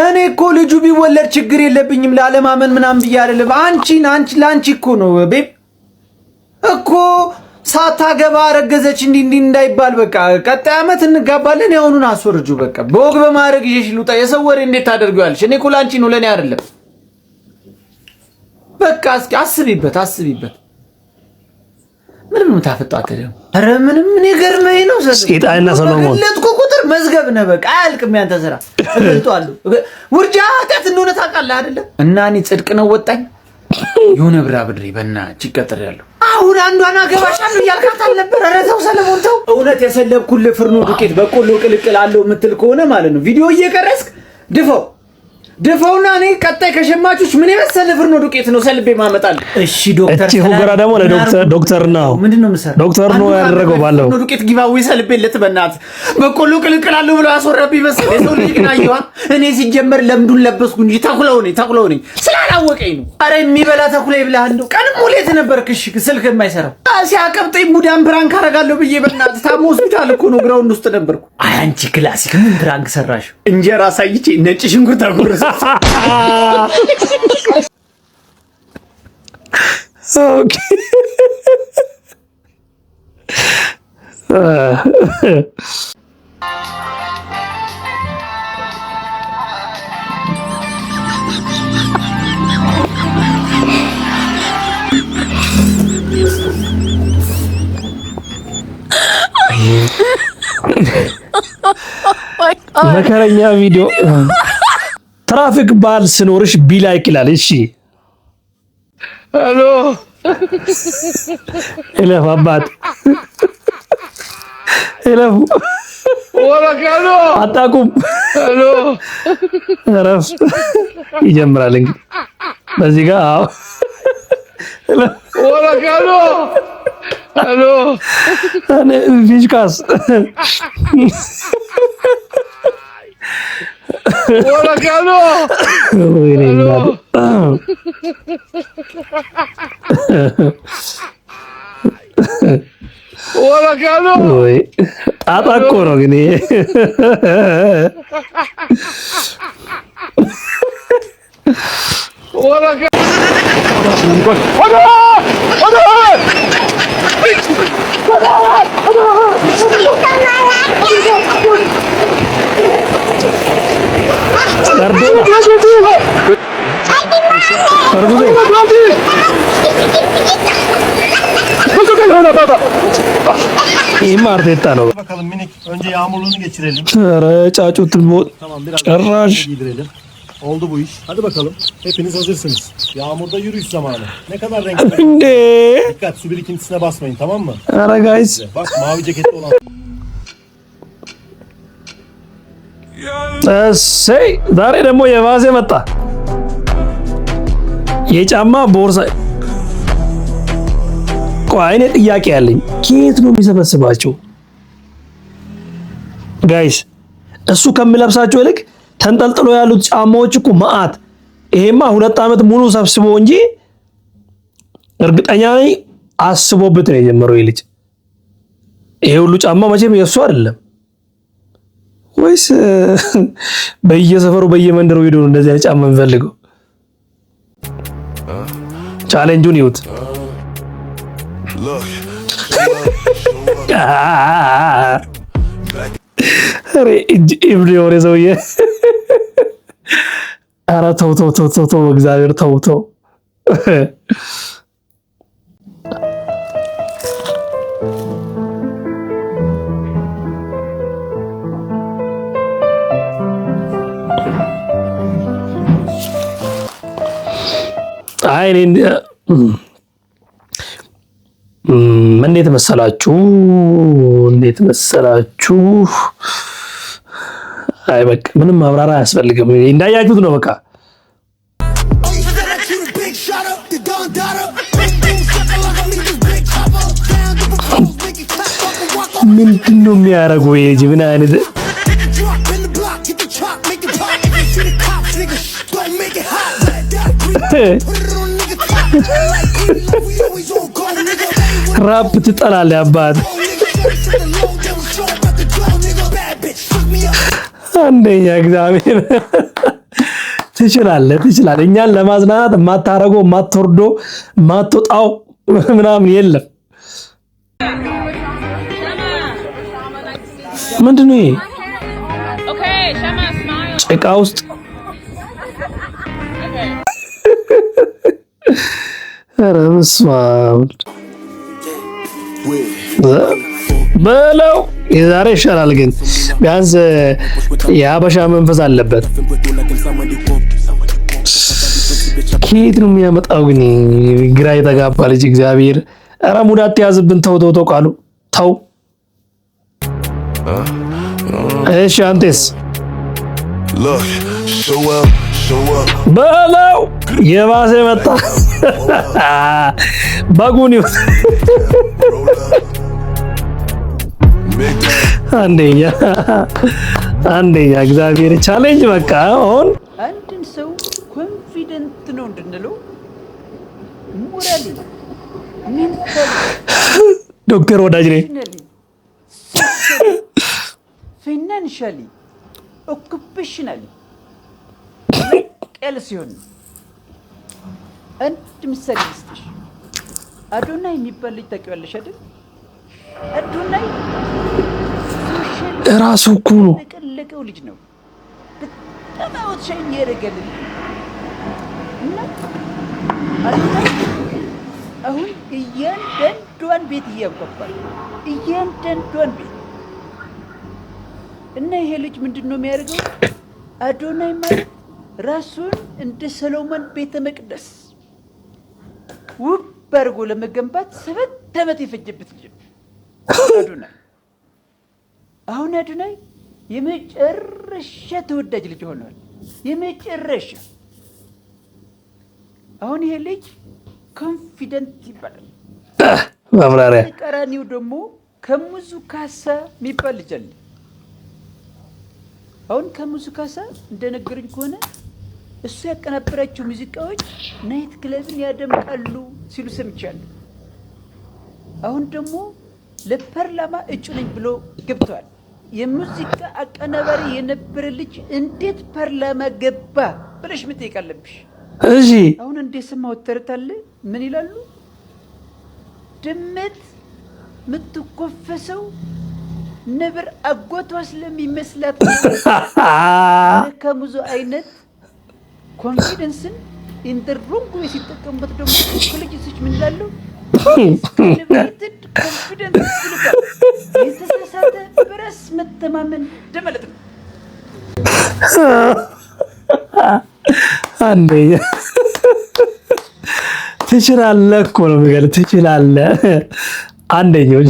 እኔ እኮ ልጁ ቢወለድ ችግር የለብኝም ላለማመን ምናምን ብዬ አይደለም። ላንቺ እኮ ነው ቤብ እኮ ሳታገባ አረገዘች እንዲህ እንዳይባል በቃ ቀጣይ አመት እንጋባለን። ያውኑን አስወርጁ በቃ በወግ በማድረግ ይዤሽ ልውጣ። የሰው ወሬ እንዴት ታደርጊዋለሽ? እኔ እኮ ላንቺ ነው ለኔ አይደለም። በቃ እስኪ አስቢበት። ምንም ታፈጣት አይደለም። ኧረ ምንም ገርመኝ ነው። ሰይጣንና ሰሎሞን ለጥቆ ቁጥር መዝገብ ነው በቃ አያልቅም። ያንተ ስራ እገልጧለሁ። ውርጃ ኃጢአት እንደሆነ ታውቃለህ አይደለ? እና እኔ ጽድቅ ነው ወጣኝ የሆነ ብራ ብድሬ በእናትህ ይቀጥራለሁ። አሁን አንዷን አገባሻለሁ እያልካት አልነበር? ኧረ ተው ሰለሞን ተው። እውነት የሰለብኩልህ ፍርኖ ዱቄት በቆሎ ቅልቅል አለው የምትል ከሆነ ማለት ነው ቪዲዮ እየቀረስክ ድፈውና እኔ ቀጣይ ከሸማቾች ምን የመሰለ ፍርኖ ዱቄት ነው ሰልቤ ማመጣል። እሺ ዶክተር እቺ ሁገራ ደግሞ ለዶክተር ነው ምንድነው የምሰራው? ዶክተር ነው ያደረገው ባለው ፍርኖ ዱቄት ጊቫዌ ሰልቤለት በእናትህ በቆሎ ቅልቅል አለው ብሎ ያስወራብኝ መሰለኝ። የሰው ልጅ ግን አየዋ እኔ ሲጀመር ለምዱን ለበስኩ እንጂ ተኩለው ነኝ ስላላወቀኝ ነው። አረ የሚበላ ተኩላ ይብላህ እንደው ቀን ሙሌት ነበርክ። እሺ ስልክ የማይሰራው ሲያቀብጠኝ ሙዳም ፕራንክ አደርጋለሁ ብዬ በእናትህ ታሞ ሆስፒታል እኮ ነው ግራውንድ ውስጥ ነበርኩ። አይ አንቺ ክላሲክ ምን ፕራንክ ሰራሽ? እንጀራ ሳይቼ ነጭ ሽንኩርት አጎረሰ Okay. መከረኛ ቪዲዮ ትራፊክ ባል ስኖርሽ ቢላይክ ይላል። እሺ ሄሎ ኤለፍ አባት ኤለፍ ወራካሎ አጣቁም ሄሎ ረፍ ይጀምራል እንግዲህ በዚህ ጋር አዎ ወራካሎ ሄሎ እኔ ፊሽካስ Hola, Carlos. Hola, Carlos. Uy, ataco no gini. Hola, İmardetten o. Bakalım minik. Önce yağmurluğunu geçirelim. Çaçutun bu. Tamam biraz Çarraş. giydirelim. Oldu bu iş. Hadi bakalım. Hepiniz hazırsınız. Yağmurda yürüyüş zamanı. Ne kadar renkli. Ne? Dikkat su birikintisine basmayın tamam mı? Ara guys. Bak mavi ceketli olan. እሰይ ዛሬ ደግሞ የባሰ መጣ። የጫማ ቦርሳ ቆይ እኔ ጥያቄ ያለኝ ከየት ነው የሚሰበስባቸው ጋይስ? እሱ ከሚለብሳቸው ይልቅ ተንጠልጥሎ ያሉት ጫማዎች እኮ መዓት። ይሄማ 2 ዓመት ሙሉ ሰብስቦ እንጂ እርግጠኛ ነኝ አስቦበት ነው የጀመረው ይልጭ። ይሄ ሁሉ ጫማ መቼም የሱ አይደለም ወይስ በየሰፈሩ በየመንደሩ ሄዶ እንደዚህ አይነት ጫማ የሚፈልገው? ቻሌንጁን ይውት አሬ ኢብሪ ወሬ ሰውዬ ኧረ ተው እግዚአብሔር ተው አይ እንዴት መሰላችሁ? አይ በቃ ምንም ማብራሪያ አያስፈልግም። እንዳያችሁት ነው በቃ ምንድነው የሚያደርገው? ይሄ ምን አይነት ራፕ ትጠላለህ አባት። አንደኛ እግዚአብሔር ትችላለህ። እኛን ለማዝናናት የማታረገው የማትወርደው የማትወጣው ምናምን የለም። ምንድን ነው ይሄ? ጭቃ ውስጥ ኧረ በስመ አብ በለው። የዛሬ ይሻላል ግን ቢያንስ የሀበሻ መንፈስ አለበት። ከየት ነው የሚያመጣው ግን? ግራ የተጋባ ልጅ እግዚአብሔር። ኧረ ሙድ አትያዝብን። ተው ቃሉ ተው። እሺ አንተስ በለው። የባሰ መጣ ባጉን አንደኛ እግዚአብሔር ቻሌንጅ በቃ አሁን አንድን ሰው ኮንፊደንት ነው እንድንለው ሞራሊ ዶክተር ወዳጅ ነኝ ፋይናንሻሊ ኦኩፔሽናሊ ቀል ሲሆን አንድ ምሳሌ ልስጥሽ። አዶናይ የሚባል ልጅ ታውቂዋለሽ አይደል? አዶናይ ራሱ እኮ ነው የቀለቀው ልጅ ነው። በጣም አውጥሻኝ ያደረገልን እና አዶናይ አሁን እያንዳንዷን ቤት እያንኳኳል፣ እያንዳንዷን ቤት እና ይሄ ልጅ ምንድን ነው የሚያደርገው? አዶናይ ማለት ራሱን እንደ ሰሎሞን ቤተ መቅደስ ውብ አድርጎ ለመገንባት 7 ዓመት የፈጀበት ልጅ አዶናይ። አሁን አዶናይ የመጨረሻ ተወዳጅ ልጅ ሆኗል። የመጨረሻ አሁን ይሄ ልጅ ኮንፊደንት ይባላል። ማብራሪያ ቀራኒው ደግሞ ከሙዙ ካሳ የሚባል ልጅ አለ። አሁን ከሙዙ ካሳ እንደነገሩኝ ከሆነ እሱ ያቀናበራቸው ሙዚቃዎች ናይት ክለብን ያደምቃሉ ሲሉ ሰምቻለሁ። አሁን ደግሞ ለፓርላማ እጩ ነኝ ብሎ ገብቷል። የሙዚቃ አቀናባሪ የነበረ ልጅ እንዴት ፓርላማ ገባ ብለሽ መጠየቅ አለብሽ። እሺ አሁን እንደሰማሁት ተረት አለ። ምን ይላሉ? ድመት የምትኮፈሰው ነብር አጎቷ ስለሚመስላት ከሙዙ አይነት ኮንፊደንስን ኢንተርሮንግ ወይ ሲጠቀሙበት ደግሞ ኮሌጅሶች ምን ይላሉ? ኮንፊደንት ይሉታል። የተሳሳተ በራስ መተማመን እንደማለት ነው። አንደኛ ትችላለህ እኮ ነው የሚገርም። ትችላለህ አንደኛው